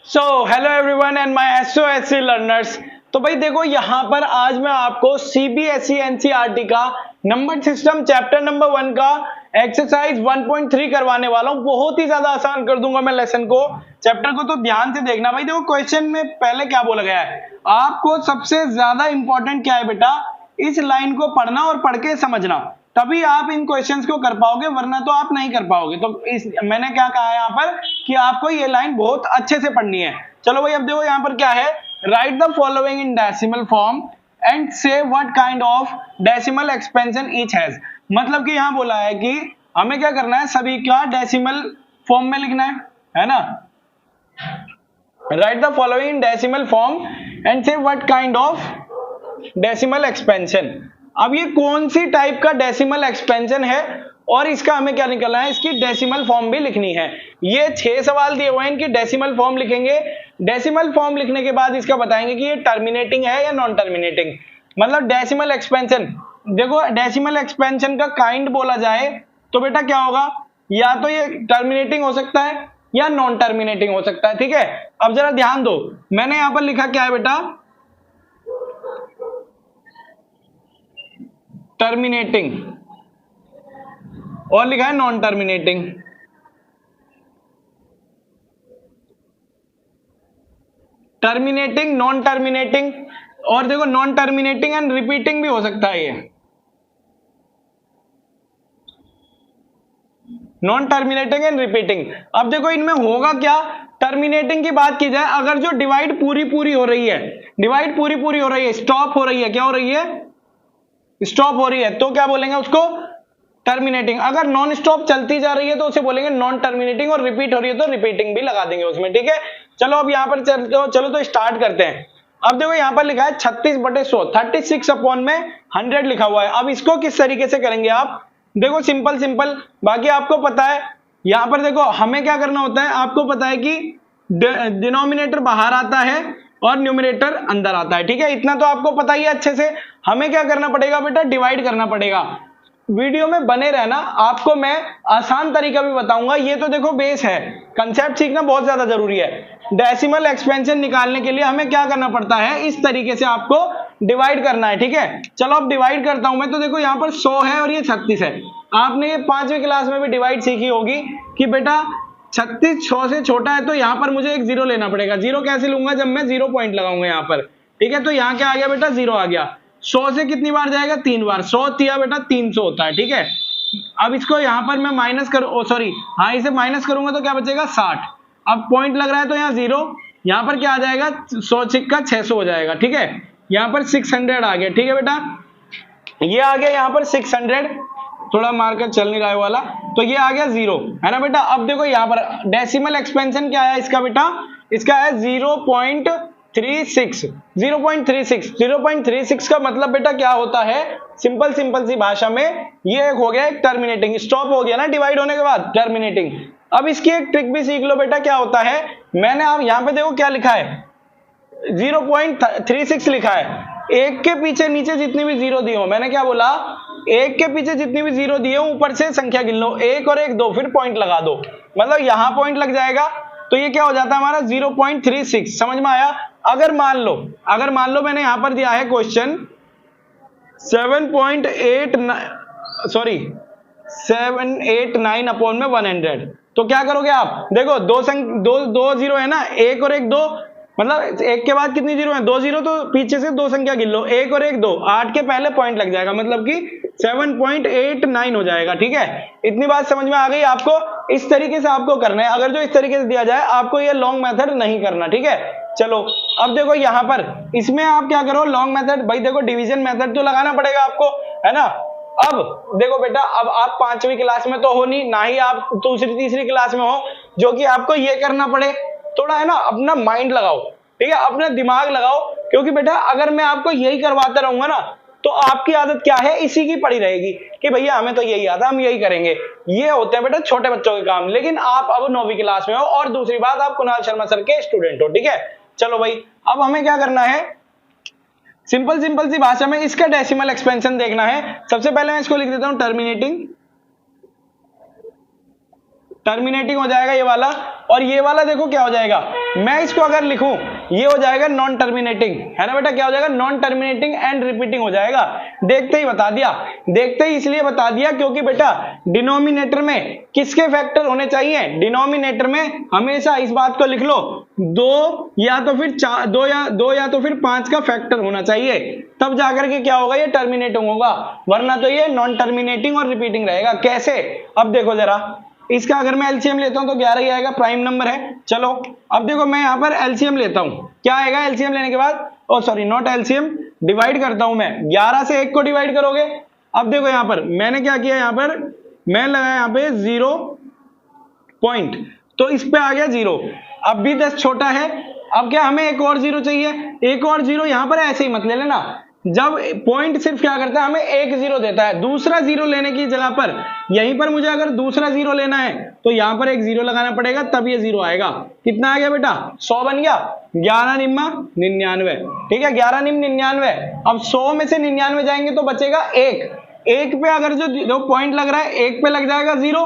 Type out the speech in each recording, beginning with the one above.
So hello everyone and my SOSC learners. तो भाई देखो यहाँ पर आज मैं आपको सीबीएसई एनसीईआरटी का नंबर सिस्टम चैप्टर नंबर 1 का एक्सरसाइज 1.3 करवाने वाला हूँ। बहुत ही ज्यादा आसान कर दूंगा मैं लेसन को, चैप्टर को। तो ध्यान से देखना भाई। देखो क्वेश्चन में पहले क्या बोला गया है, आपको सबसे ज्यादा इंपॉर्टेंट क्या है बेटा, इस लाइन को पढ़ना और पढ़ के समझना, तभी आप इन क्वेश्चंस को कर पाओगे, वरना तो आप नहीं कर पाओगे। तो मैंने क्या कहा है यहाँ पर कि आपको ये लाइन बहुत अच्छे से पढ़नी है। चलो भाई अब देखो यहाँ पर क्या है, write the following in decimal form and say what kind of decimal expansion each has. मतलब कि यहाँ बोला है कि हमें क्या करना है, सभी का डेसिमल फॉर्म में लिखना है ना। Write the following in decimal form and say what kind of decimal expansion. अब ये कौन सी टाइप का डेसिमल एक्सपेंशन है और इसका हमें क्या निकलना है, इसकी डेसिमल फॉर्म भी लिखनी है। ये 6 सवाल दिए हुए हैं, इनकी डेसिमल फॉर्म लिखेंगे। डेसिमल फॉर्म लिखने के बाद इसका बताएंगे कि ये टर्मिनेटिंग है या नॉन टर्मिनेटिंग। मतलब डेसिमल एक्सपेंशन, देखो डेसिमल एक्सपेंशन का काइंड बोला जाए तो बेटा क्या होगा, या तो ये टर्मिनेटिंग हो सकता है या नॉन टर्मिनेटिंग हो सकता है। ठीक है, अब जरा ध्यान दो, मैंने यहां पर लिखा क्या है बेटा, टर्मिनेटिंग, और लिखा है non terminating. Terminating, non terminating, और देखो नॉन टर्मिनेटिंग एंड रिपीटिंग भी हो सकता है ये, नॉन टर्मिनेटिंग एंड रिपीटिंग। अब देखो इनमें होगा क्या, टर्मिनेटिंग की बात की जाए, अगर जो डिवाइड पूरी हो रही है, डिवाइड पूरी हो रही है, स्टॉप हो रही है, क्या हो रही है, स्टॉप हो रही है, तो क्या बोलेंगे उसको, टर्मिनेटिंग। अगर नॉन स्टॉप चलती जा रही है तो उसे बोलेंगे नॉन टर्मिनेटिंग, और रिपीट हो रही है तो रिपीटिंग भी लगा देंगे उसमें। ठीक है, चलो अब यहां पर चलो तो स्टार्ट करते हैं। अब देखो यहां पर लिखा है 36/100, 36 अपॉन में 100 लिखा हुआ है। अब इसको किस तरीके से करेंगे आप, देखो सिंपल, बाकी आपको पता है। यहां पर देखो हमें क्या करना होता है, आपको पता है कि डिनोमिनेटर बाहर आता है और न्यूमरेटर अंदर आता है। ठीक है, इतना तो आपको पता ही है अच्छे से। हमें क्या करना पड़ेगा बेटा, डिवाइड करना पड़ेगा। वीडियो में बने रहना, आपको मैं आसान तरीका भी बताऊंगा। ये तो देखो बेस है, कंसेप्ट सीखना बहुत ज्यादा जरूरी है। डेसिमल एक्सपेंशन निकालने के लिए हमें क्या करना पड़ता है, इस तरीके से आपको डिवाइड करना है। ठीक है, चलो अब डिवाइड करता हूं मैं। तो देखो यहाँ पर 100 है और ये 36 है। आपने ये 5वीं क्लास में भी डिवाइड सीखी होगी कि बेटा 36 100 से छोटा है, तो यहाँ पर मुझे एक जीरो लेना पड़ेगा। जीरो कैसे लूंगा, जब मैं 0 पॉइंट लगाऊंगा यहाँ पर। ठीक है, तो यहाँ क्या आ गया बेटा, 0 आ गया। 100 से कितनी बार जाएगा, 3 बार। 100 दिया बेटा 300 होता है। ठीक है, अब इसको यहां पर मैं माइनस करूं, सॉरी हाँ, इसे माइनस करूंगा तो क्या बचेगा, 60। अब पॉइंट लग रहा है तो यहाँ 0, यहां पर क्या आ जाएगा, 100 सिक्का 600 हो जाएगा। ठीक है, यहां पर 600 आ गया। ठीक है बेटा, ये आ गया यहाँ पर 600, थोड़ा मार्कर चल नहीं रहा है वाला, तो ये आ गया 0, है ना बेटा। अब देखो यहाँ पर डेसिमल एक्सपेंशन क्या है इसका बेटा, इसका है 0.36। 0.36 का मतलब बेटा क्या होता है, सिंपल सी भाषा में, ये एक हो गया एक टर्मिनेटिंग, स्टॉप हो गया ना डिवाइड होने के बाद, टर्मिनेटिंग। अब इसकी एक ट्रिक भी सीख लो बेटा, क्या होता है, मैंने आप यहाँ पे देखो क्या लिखा है, 0.36 लिखा है। एक के पीछे नीचे जितनी भी जीरो दिए हो, मैंने क्या बोला, एक के पीछे जितनी भी जीरो दिए हो ऊपर से संख्या गिन लो, 1 और 1 2, फिर पॉइंट लगा दो। मतलब यहां पॉइंट लग जाएगा तो ये क्या हो जाता है हमारा 0.36। समझ में आया। अगर मान लो मैंने यहां पर दिया है क्वेश्चन 789 अपॉन में 100, तो क्या करोगे आप, देखो दो जीरो है ना, 1 और 1 2, मतलब 1 के बाद कितनी जीरो है, 2 जीरो, तो पीछे से 2 संख्या गिन लो, 1 और 1 2, 8 के पहले पॉइंट लग जाएगा, मतलब कि 7.89 हो जाएगा। ठीक है, इतनी बात समझ में आ गई आपको। इस तरीके से आपको करना है, अगर जो इस तरीके से दिया जाए, आपको ये लॉन्ग मेथड नहीं करना। ठीक है, चलो अब देखो यहां पर इसमें आप क्या करो, लॉन्ग मेथड, भाई देखो डिवीजन मेथड तो लगाना पड़ेगा आपको, है ना। अब देखो बेटा, अब आप 5वीं क्लास में तो हो नहीं, ना ही आप दूसरी तीसरी क्लास में हो जो कि आपको ये करना पड़े। थोड़ा है ना अपना माइंड लगाओ, ठीक है, अपना दिमाग लगाओ, क्योंकि बेटा अगर मैं आपको यही करवाता रहूंगा ना, तो आपकी आदत क्या है, इसी की पड़ी रहेगी कि भैया हमें तो यही आता, हम यही करेंगे। ये होते हैं बेटा छोटे बच्चों के काम। लेकिन आप अब 9वीं क्लास में हो, और दूसरी बात आप कुणाल शर्मा सर के स्टूडेंट हो। ठीक है, चलो भाई अब हमें क्या करना है, सिंपल सी भाषा में इसका डेसिमल एक्सपेंशन देखना है। सबसे पहले मैं इसको लिख देता हूं टर्मिनेटिंग, टर्मिनेटिंग हो जाएगा ये वाला, और ये वाला देखो क्या हो जाएगा, मैं इसको अगर लिखूं ये हो जाएगा नॉन टर्मिनेटिंग, है ना बेटा, क्या हो जाएगा, नॉन टर्मिनेटिंग एंड रिपीटिंग हो जाएगा। देखते ही बता दिया, देखते ही इसलिए बता दिया क्योंकि बेटा डिनोमिनेटर में किसके फैक्टर होने चाहिए, डिनोमिनेटर में हमेशा इस बात को लिख लो, 2 या तो फिर 4, 2 या तो फिर 5 का फैक्टर होना चाहिए, तब जाकर के क्या होगा, ये टर्मिनेटिंग होगा, वरना तो ये नॉन टर्मिनेटिंग और रिपीटिंग रहेगा। कैसे, अब देखो जरा, इसका अगर मैं एलसीएम लेता हूं तो 11 ही आएगा, प्राइम नंबर है। चलो अब देखो मैं यहां पर एलसीएम लेता हूं, क्या आएगा एलसीएम लेने के बाद, ओ सॉरी नॉट एलसीएम, डिवाइड करता हूं मैं, 11 से 1 को डिवाइड करोगे। अब देखो यहां पर मैंने क्या किया, यहां पर मैं लगाया यहां पे 0 पॉइंट, तो इस पे आ गया 0, अब भी 10 छोटा है, अब क्या हमें एक और 0 चाहिए, एक और 0 यहां पर ऐसे ही मत ले लेना, जब पॉइंट सिर्फ क्या करता है, हमें एक 0 देता है, दूसरा 0 लेने की जगह पर यहीं पर मुझे अगर दूसरा 0 लेना है तो यहां पर एक 0 लगाना पड़ेगा, तब ये 0 आएगा। कितना आ गया बेटा, 100 बन गया, 11 निम्मा 99, ठीक है, 11 निम 99। अब 100 में से 99 जाएंगे तो बचेगा 1, 1 पे अगर जो पॉइंट लग रहा है 1 पे लग जाएगा 0,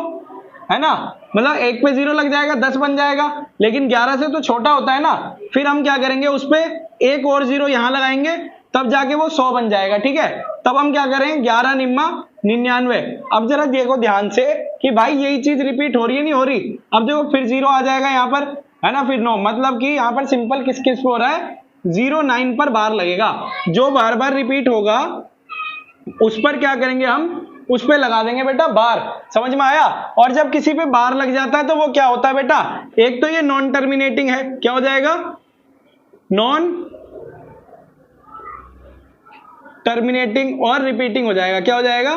है ना, मतलब 1 पे 0 लग जाएगा, 10 बन जाएगा, लेकिन 11 से तो छोटा होता है ना, फिर हम क्या करेंगे, उस पे एक और 0 यहां लगाएंगे, तब जाके वो 100 बन जाएगा, ठीक है। तब हम क्या करें, 11 निम्मा 99। अब जरा देखो ध्यान से कि भाई यही चीज रिपीट हो रही है नहीं हो रही, अब देखो फिर 0 आ जाएगा यहाँ पर, है ना, फिर 9, मतलब कि यहाँ पर सिंपल किस किस पे हो रहा है, 0 9 पर बार लगेगा, जो बार बार रिपीट होगा उस पर क्या करेंगे हम, उस पे लगा देंगे बेटा बार, समझ में आया। और जब किसी पे बार लग जाता है तो वो क्या होता है बेटा, एक तो ये नॉन टर्मिनेटिंग है, क्या हो जाएगा, नॉन टर्मिनेटिंग और रिपीटिंग हो जाएगा, क्या हो जाएगा,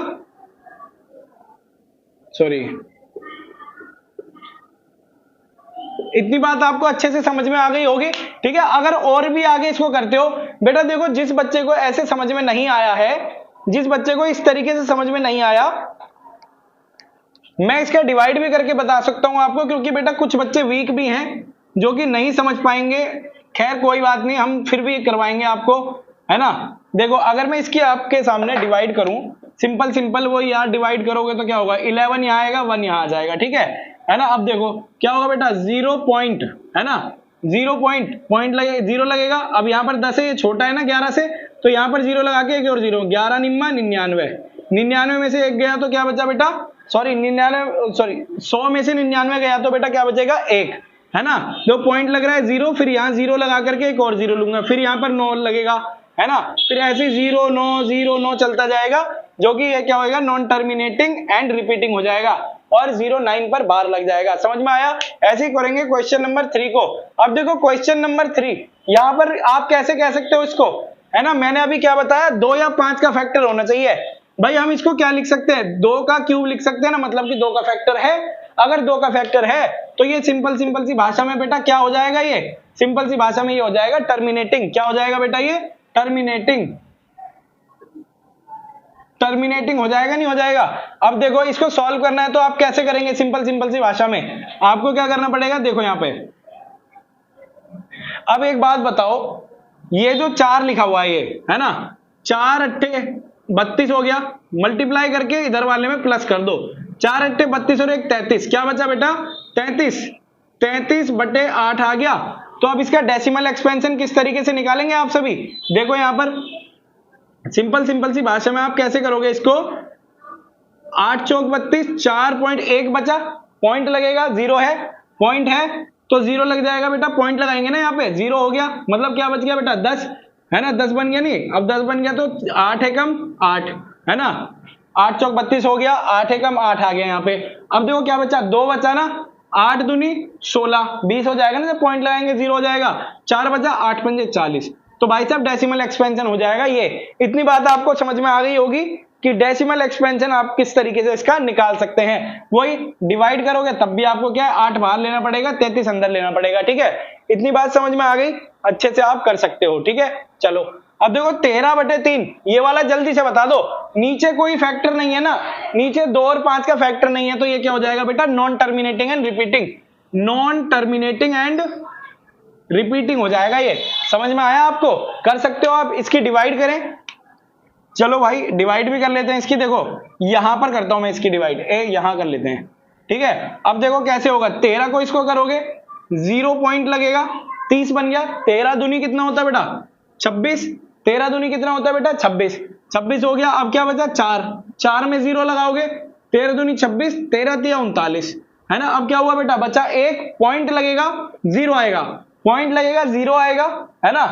सॉरी, इतनी बात आपको अच्छे से समझ में आ गई होगी, ठीक है। अगर और भी आगे इसको करते हो बेटा, देखो जिस बच्चे को ऐसे समझ में नहीं आया है, जिस बच्चे को इस तरीके से समझ में नहीं आया, मैं इसका डिवाइड भी करके बता सकता हूं आपको, क्योंकि बेटा कुछ बच्चे वीक भी हैं जो कि नहीं समझ पाएंगे, खैर कोई बात नहीं, हम फिर भी करवाएंगे आपको, है ना। देखो अगर मैं इसकी आपके सामने डिवाइड करूं, सिंपल सिंपल वो यार डिवाइड करोगे तो क्या होगा, 11 यहां आएगा, 1 यहां आ जाएगा, ठीक है ना। अब देखो क्या होगा बेटा, 0 पॉइंट, है ना, 0 पॉइंट लगे, 0 लगेगा, अब यहाँ पर 10 है, ये छोटा है ना 11 से, तो यहाँ पर 0 लगा के एक और 0, 11 निम्मा 99, 99 में से 1 गया तो क्या बचा बेटा, सॉरी 100 में से 99 गया तो बेटा क्या बचेगा, 1, है ना। जो पॉइंट लग रहा है 0, फिर यहाँ 0 लगा करके एक और 0 लूंगा, फिर यहाँ पर 9 लगेगा, है ना, फिर ऐसे 0 9 चलता जाएगा, जो कि ये क्या होगा, नॉन टर्मिनेटिंग एंड रिपीटिंग हो जाएगा, और 0 9 पर बार लग जाएगा, समझ में आया। ऐसे ही करेंगे क्वेश्चन नंबर 3 को। अब देखो क्वेश्चन नंबर 3, यहाँ पर आप कैसे कह सकते हो इसको, है ना, मैंने अभी क्या बताया, 2 या 5 का फैक्टर होना चाहिए। भाई हम इसको क्या लिख सकते हैं, 2 का क्यूब लिख सकते हैं ना, मतलब कि 2 का फैक्टर है। अगर 2 का फैक्टर है तो ये सिंपल सी भाषा में बेटा क्या हो जाएगा, ये सिंपल सी भाषा में ये हो जाएगा टर्मिनेटिंग। क्या हो जाएगा बेटा, ये टर्मिनेटिंग हो जाएगा, नहीं हो जाएगा। अब देखो इसको सॉल्व करना है तो आप कैसे करेंगे, सिंपल सी भाषा में आपको क्या करना पड़ेगा, देखो यहां पे, अब एक बात बताओ, ये जो 4 लिखा हुआ है ये, है ना, 4 अट्ठे 32 हो गया, मल्टीप्लाई करके इधर वाले में प्लस कर दो, 4 अट्ठे 32 और 1 33, क्या बचा बेटा 33 बटे 8 आ गया। तो अब इसका डेसिमल एक्सपेंशन किस तरीके से निकालेंगे आप सभी, देखो यहां पर सिंपल सी भाषा में आप कैसे करोगे इसको, 8 चौक 32, 4.1 बचा, पॉइंट लगेगा, 0 है, पॉइंट है तो 0 लग जाएगा बेटा, पॉइंट लगाएंगे ना यहाँ पे, 0 हो गया, मतलब क्या बच गया बेटा 10, है ना, 10 बन गया, नहीं अब 10 बन गया तो 8 है कम 8, है ना, 8 चौक 32 हो गया, 8 है कम 8 आ गया यहाँ पे। अब देखो क्या बचा, 2 बचा ना, 8 दूनी 16, 20 हो जाएगा ना, जब पॉइंट लगाएंगे 0 हो जाएगा, 4 बचा, 8 पंजे 40, तो भाई साहब डेसिमल एक्सपेंशन हो जाएगा ये। इतनी बात आपको समझ में आ गई होगी कि डेसिमल एक्सपेंशन आप किस तरीके से इसका निकाल सकते हैं। वही डिवाइड करोगे तब भी आपको क्या है, 8 बाहर लेना पड़ेगा, 33 अंदर लेना पड़ेगा, ठीक है। इतनी बात समझ में आ गई, अच्छे से आप कर सकते हो, ठीक है। चलो अब देखो 13/3, ये वाला जल्दी से बता दो, नीचे कोई फैक्टर नहीं है ना, नीचे 2 और 5 का फैक्टर नहीं है, तो ये क्या हो जाएगा बेटा, non terminating and repeating, non terminating and repeating हो जाएगा। ये समझ में आया आपको, कर सकते हो आप, इसकी डिवाइड करें, चलो भाई डिवाइड भी कर लेते हैं इसकी, देखो यहां पर करता हूं मैं इसकी डिवाइड, यहां कर लेते हैं, ठीक है। अब देखो कैसे होगा, 13 को इसको करोगे 0 पॉइंट लगेगा, 30 बन गया। 13 दूनी कितना होता है बेटा 26, 13 दूनी कितना होता है बेटा 26, 26 हो गया। अब क्या बचा 4, 4 में 0 लगाओगे, 13 दूनी 26, 13 तिया 39, है ना। अब क्या हुआ बेटा बचा 1 पॉइंट लगेगा 0 आएगा, पॉइंट लगेगा 0 आएगा, है ना।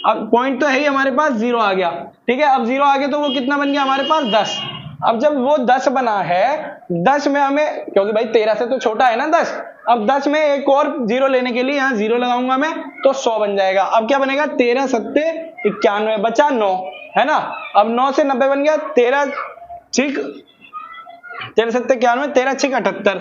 अब पॉइंट तो है ही हमारे पास, 0 आ गया, ठीक है। अब 0 आ गया तो वो कितना बन गया हमारे पास 10। अब जब वो 10 बना है, 10 में हमें, क्योंकि भाई 13 से तो छोटा है ना 10, अब 10 में एक और 0 लेने के लिए यहाँ 0 लगाऊंगा मैं तो 100 बन जाएगा। अब क्या बनेगा 13 सत्ते 91, बचा 9, है ना। अब 9 से 90 बन गया, 13 छिक 13 सत्ते 91, 13 छिक 78,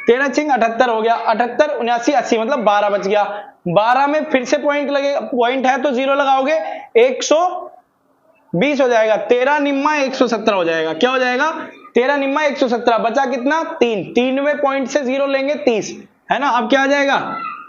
13 छिक 78 हो गया, 78 79 80 मतलब 12 बच गया। 12 में फिर से पॉइंट लगेगा, पॉइंट है तो 0 लगाओगे 120 हो जाएगा, 13 निम्मा 117 हो जाएगा। क्या हो जाएगा 13 निम्मा 117, बचा कितना 3, 3 में पॉइंट से 0 लेंगे 30, है ना। अब क्या आ जाएगा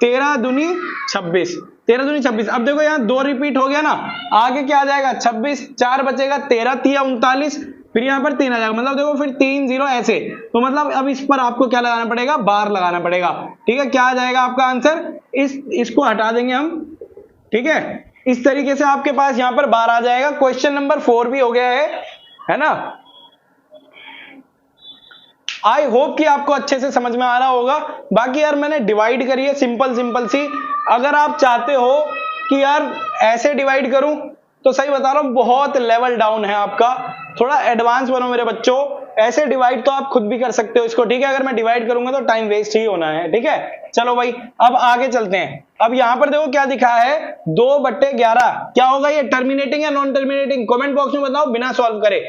13 दूनी 26, 13 दूनी 26। अब देखो यहाँ 2 रिपीट हो गया ना, आगे क्या आ जाएगा 26, 4 बचेगा, 13 तिया 39, फिर यहाँ पर 3 आ जाएगा, मतलब देखो फिर 3 0 ऐसे, तो मतलब अब इस पर आपको क्या लगाना पड़ेगा, बार लगाना पड़ेगा, ठीक है। क्या आ जाएगा आपका आंसर, इसको हटा देंगे हम, ठीक है। इस तरीके से आपके पास यहां पर बार आ जाएगा। क्वेश्चन नंबर 4 भी हो गया है ना। आई होप कि आपको अच्छे से समझ में आ रहा होगा। बाकी यार मैंने डिवाइड करी है सिंपल सिंपल सी, अगर आप चाहते हो कि यार ऐसे डिवाइड करूं तो सही बता रहा हूं बहुत लेवल डाउन है आपका, थोड़ा एडवांस बनो मेरे बच्चों। ऐसे डिवाइड तो आप खुद भी कर सकते हो इसको, ठीक है। अगर मैं डिवाइड करूंगा तो टाइम वेस्ट ही होना है, ठीक है। चलो भाई अब आगे चलते हैं। अब यहां पर देखो क्या दिखा है 2/11, क्या होगा ये, टर्मिनेटिंग या नॉन टर्मिनेटिंग, कमेंट बॉक्स में बताओ बिना सॉल्व करे।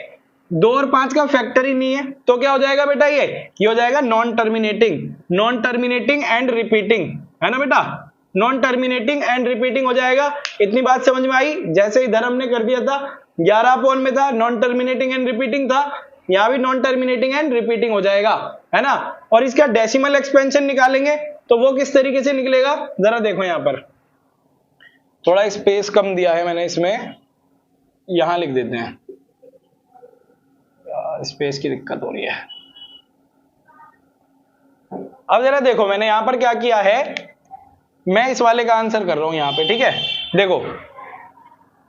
2 और 5 का फैक्टर ही नहीं है तो क्या हो जाएगा बेटा, ये हो जाएगा non terminating, non terminating and repeating, है ना बेटा, नॉन टर्मिनेटिंग एंड रिपीटिंग हो जाएगा। इतनी बात समझ में आई। जैसे इधर हमने कर दिया था 11 में था नॉन टर्मिनेटिंग एंड रिपीटिंग था, यहां भी नॉन टर्मिनेटिंग एंड रिपीटिंग हो जाएगा, है ना। और इसका डेसिमल एक्सपेंशन निकालेंगे तो वो किस तरीके से निकलेगा, जरा देखो यहां पर थोड़ा स्पेस कम दिया है मैंने, इसमें यहां लिख देते हैं, स्पेस की दिक्कत हो रही है। अब जरा देखो मैंने यहां पर क्या किया है, मैं इस वाले का आंसर कर रहा हूं यहां पे, ठीक है। देखो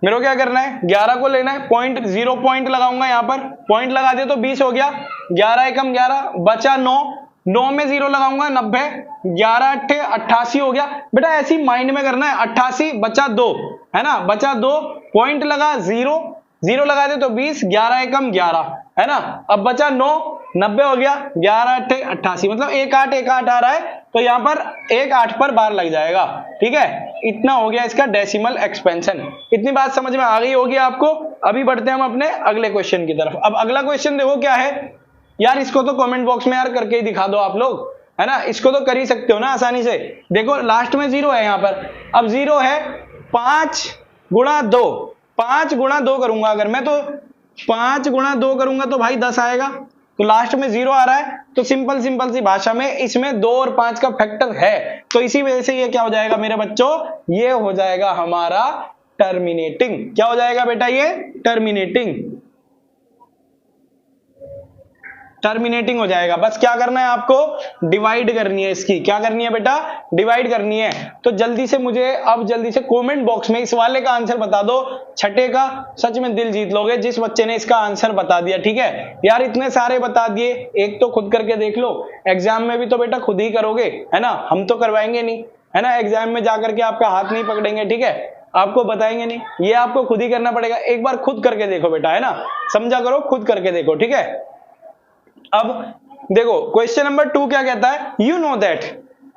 मेरे को क्या करना है, 11 को लेना है, पॉइंट 0 पॉइंट लगाऊंगा यहां पर, पॉइंट लगा दिया तो 20 हो गया, 11 एकम 11 बचा 9, 9 में 0 लगाऊंगा 90, 11 अट्ठे 88 हो गया। बेटा ऐसी माइंड में करना है, 88 बचा 2, है ना, बचा 2, पॉइंट लगा 0, 0 लगा दे तो 20, 11 एकम 11, है ना। अब बचा 9, 90 हो गया, 11 अट्ठे 88, मतलब 1 8 1 8 आ रहा है तो यहां पर 1 8 पर बार लग जाएगा, ठीक है। इतना हो गया इसका डेसिमल एक्सपेंशन। इतनी बात समझ में आ गई होगी आपको। अभी बढ़ते हैं हम अपने अगले क्वेश्चन की तरफ। अब अगला क्वेश्चन देखो क्या है यार, इसको तो कमेंट बॉक्स में यार करके ही दिखा दो आप लोग, है ना। इसको तो कर ही सकते हो ना आसानी से। देखो लास्ट में 0 है यहां पर, अब 0 है 5 गुणा 2, 5 गुणा 2 करूंगा अगर मैं, तो 5 गुणा 2 करूंगा तो भाई 10 आएगा, तो लास्ट में 0 आ रहा है, तो सिंपल सी भाषा में इसमें 2 और 5 का फैक्टर है, तो इसी वजह से ये क्या हो जाएगा मेरे बच्चों, ये हो जाएगा हमारा टर्मिनेटिंग। क्या हो जाएगा बेटा, ये टर्मिनेटिंग, टर्मिनेटिंग हो जाएगा। बस क्या करना है आपको, डिवाइड करनी है इसकी, क्या करनी है बेटा, डिवाइड करनी है। तो जल्दी से मुझे अब जल्दी से कमेंट बॉक्स में इस वाले का आंसर बता दो, छठे का। सच में दिल जीत लोगे जिस बच्चे ने इसका आंसर बता दिया, ठीक है यार। इतने सारे बता दिए, एक तो खुद करके देख लो, एग्जाम में भी तो बेटा खुद ही करोगे, है ना, हम तो करवाएंगे नहीं, है ना। एग्जाम में जाकर के आपका हाथ नहीं पकड़ेंगे, ठीक है, आपको बताएंगे नहीं, ये आपको खुद ही करना पड़ेगा। एक बार खुद करके देखो बेटा, है ना, समझा करो, खुद करके देखो, ठीक है। अब देखो क्वेश्चन नंबर 2 क्या कहता है, you know that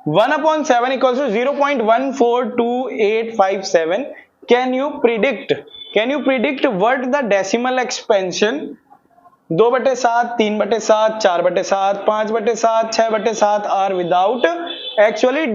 1/7 equals to 0.142857, can you predict what the decimal expansion 2/7, 3/7, 4/7, 5/7, 6/7 are without actually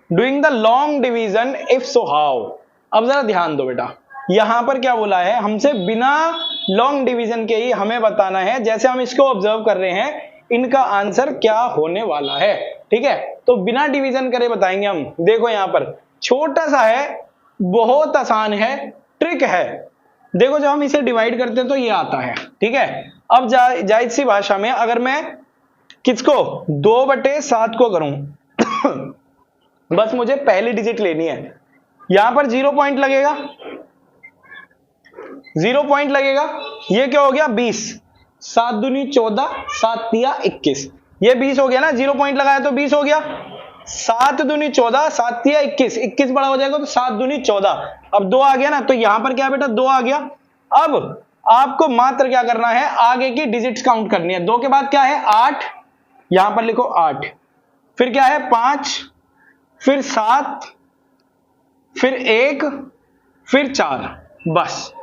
doing the long division, if so how. अब जरा ध्यान दो बेटा, यहां पर क्या बोला है, हमसे बिना लॉन्ग डिवीजन के ही हमें बताना है, जैसे हम इसको ऑब्जर्व कर रहे हैं इनका आंसर क्या होने वाला है, ठीक है। तो बिना डिवीजन करे बताएंगे हम। देखो यहां पर छोटा सा है, बहुत आसान है, ट्रिक है। देखो जब हम इसे डिवाइड करते हैं तो ये आता है, ठीक है, अब जायज सी भाषा में अगर मैं किसको 2/7 को करूं बस मुझे पहली डिजिट लेनी है, यहां पर 0 पॉइंट लगेगा, 0 पॉइंट लगेगा, ये क्या हो गया 20, 7 दूनी 14, 7 तिया 21, ये 20 हो गया ना, 0 पॉइंट लगाया तो 20 हो गया, 7 दूनी 14, 7 तिया 21, 21 बड़ा हो जाएगा तो 7 दूनी 14, अब 2 आ गया ना, तो यहां पर क्या बेटा 2 आ गया। अब आपको मात्र क्या करना है, आगे की डिजिट्स काउंट करनी है। 2 के बाद क्या है 8, यहां पर लिखो 8, फिर क्या है 5, फिर 7, फिर 1, फिर 4, बस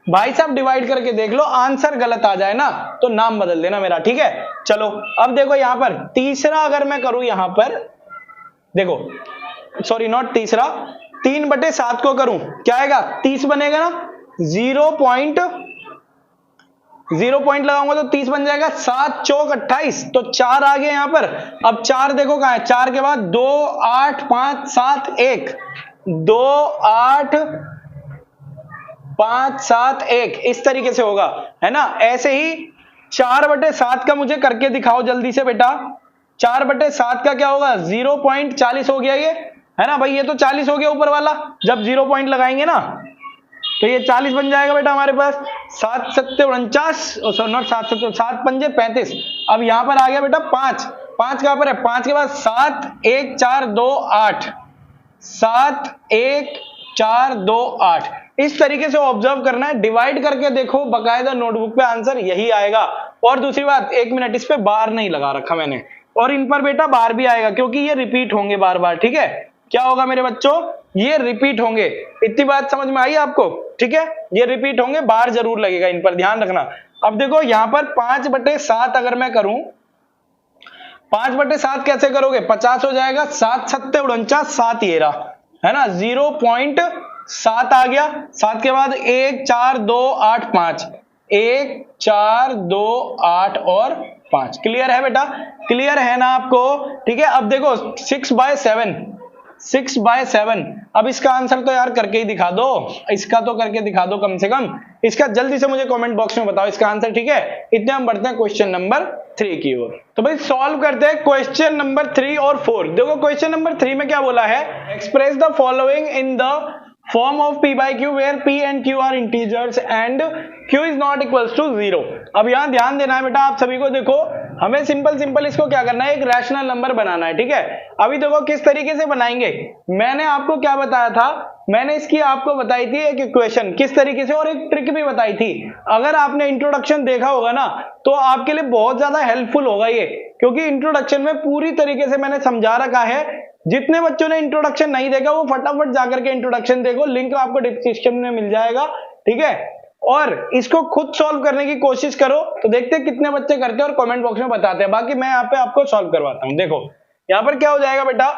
भाई साहब डिवाइड करके देख लो, आंसर गलत आ जाए ना तो नाम बदल देना मेरा, ठीक है। चलो अब देखो यहां पर तीसरा अगर मैं करूं, यहां पर देखो सॉरी नॉट तीसरा, 3/7 को करूं क्या आएगा 30 बनेगा ना, 0 पॉइंट लगाऊंगा तो 30 बन जाएगा, 7 चौक 28, तो 4 आ गए यहां पर। अब 4 देखो कहां है, 4 के बाद 2 8 5 7 1, 2 8 5 7 1, इस तरीके से होगा, है ना। ऐसे ही 4/7 का मुझे करके दिखाओ जल्दी से बेटा, 4/7 का क्या होगा 0.40 हो गया ये, है ना भाई, ये तो 40 हो गया ऊपर वाला, जब 0 पॉइंट लगाएंगे ना तो ये 40 बन जाएगा बेटा हमारे पास। 7 7 49, नॉट 7 7 7 5 35, अब यहां पर आ गया बेटा 5, 5 कहां पर है, 5 के बाद 7 1 4 2 8, 7 1 4 2 8, इस तरीके से ऑब्जर्व करना है, डिवाइड करके देखो बकायदा नोटबुक पे आंसर यही आएगा। और दूसरी बात, 1 मिनट इस पे बार नहीं लगा रखा मैंने, और इन पर बेटा बार भी आएगा क्योंकि ये रिपीट होंगे बार बार, ठीक है। क्या होगा मेरे बच्चों, ये रिपीट होंगे, इतनी बात समझ में आई आपको, ठीक है, ये रिपीट होंगे, बार जरूर लगेगा, इन पर ध्यान रखना। अब देखो यहां पर 5/7 अगर मैं करूं, 5/7 कैसे करोगे, 50 हो जाएगा, 7 7 49, 7 ये रहा, है ना, 0.7 आ गया, 7 के बाद 1 4 2 8 5, 1 4 2 8 और 5, क्लियर है बेटा, क्लियर है ना आपको, ठीक है। अब देखो 6/7, 6/7, अब इसका आंसर तो यार करके ही दिखा दो, इसका तो करके दिखा दो कम से कम, इसका जल्दी से मुझे कमेंट बॉक्स में बताओ इसका आंसर, ठीक है। इतने हम बढ़ते हैं क्वेश्चन नंबर 3 की ओर। तो भाई सॉल्व करते हैं क्वेश्चन नंबर 3 और 4। देखो क्वेश्चन नंबर 3 में क्या बोला है, express the following in the form of p/q where p and q are integers and q is not equals to 0। अब यहां ध्यान देना है बेटा आप सभी को, देखो हमें सिंपल इसको क्या करना है, एक रैशनल नंबर बनाना है, ठीक है। अभी देखो किस तरीके से बनाएंगे, मैंने आपको क्या बताया था, मैंने इसकी आपको बताई थी एक इक्वेशन किस तरीके से, और एक ट्रिक भी बताई थी। अगर आपने इंट्रोडक्शन देखा होगा ना तो आपके लिए बहुत ज्यादा हेल्पफुल होगा ये, क्योंकि इंट्रोडक्शन में पूरी तरीके से मैंने समझा रखा है। जितने बच्चों ने इंट्रोडक्शन नहीं देखा वो फटाफट जाकर के इंट्रोडक्शन देखो, लिंक आपको डिस्क्रिप्शन में मिल जाएगा, ठीक है। और इसको खुद सॉल्व करने की कोशिश करो, तो देखते हैं कितने बच्चे करते हैं और कमेंट बॉक्स में बताते हैं, बाकी मैं यहाँ पे आपको सॉल्व करवाता हूं। देखो यहाँ पर क्या हो जाएगा बेटा,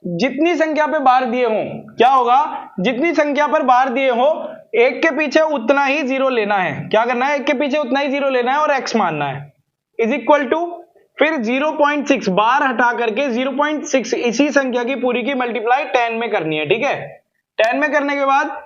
जितनी संख्या पे बार दिए हो क्या होगा, जितनी संख्या पर बार दिए हो एक के पीछे उतना ही जीरो लेना है, क्या करना है, एक के पीछे उतना ही जीरो लेना है और x मानना है, इज इक्वल टू फिर 0.6 बार हटा करके 0.6 इसी संख्या की पूरी की मल्टीप्लाई 10 में करनी है, ठीक है। 10 में करने के बाद